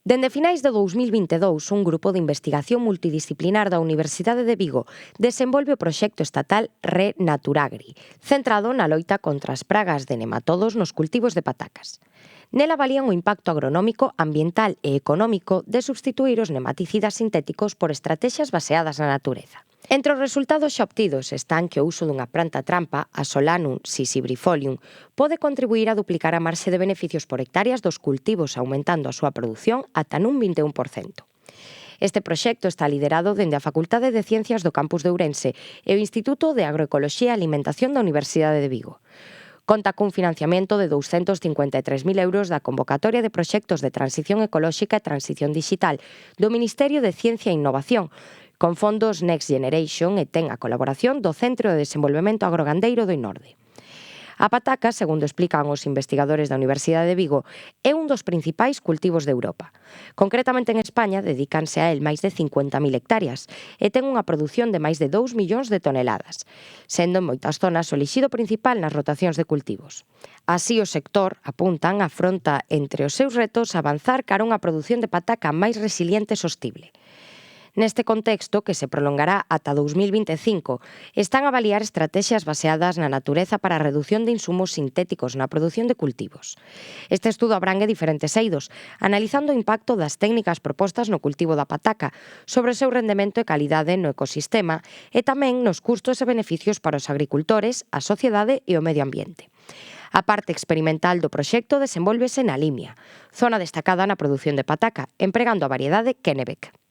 Dende finais de 2022, un grupo de investigación multidisciplinar da Universidade de Vigo desenvolve o proxecto estatal Renaturagri, centrado na loita contra as pragas de nematodos nos cultivos de patacas. Nela avalían o impacto agronómico, ambiental e económico de substituir os nematicidas sintéticos por estratexias baseadas na natureza. Entre os resultados xa obtidos están que o uso dunha planta trampa, a Solanum sisibrifolium, pode contribuir a duplicar a marxe de beneficios por hectáreas dos cultivos, aumentando a súa produción ata nun 21%. Este proxecto está liderado dende a Facultade de Ciencias do Campus de Ourense e o Instituto de Agroecoloxía e Alimentación da Universidade de Vigo. Conta cun financiamento de 253.000 euros da convocatoria de proxectos de transición ecolóxica e transición digital do Ministerio de Ciencia e Innovación, con fondos Next Generation e ten a colaboración do Centro de Desenvolvemento Agrogandeiro do INORDE. A pataca, segundo explican os investigadores da Universidade de Vigo, é un dos principais cultivos de Europa. Concretamente en España, dedícanse a el máis de 50.000 hectáreas e ten unha produción de máis de 2 millóns de toneladas, sendo en moitas zonas o elixido principal nas rotacións de cultivos. Así, o sector, apuntan, afronta entre os seus retos avanzar cara a unha produción de pataca máis resiliente e sostible. Neste contexto, que se prolongará ata 2025, están a avaliar estratexias baseadas na natureza para a redución de insumos sintéticos na produción de cultivos. Este estudo abrangue diferentes eidos, analizando o impacto das técnicas propostas no cultivo da pataca sobre o seu rendemento e calidade no ecosistema e tamén nos custos e beneficios para os agricultores, a sociedade e o medio ambiente. A parte experimental do proxecto desenvólvese na Limia, zona destacada na produción de pataca, empregando a variedade Kennebec.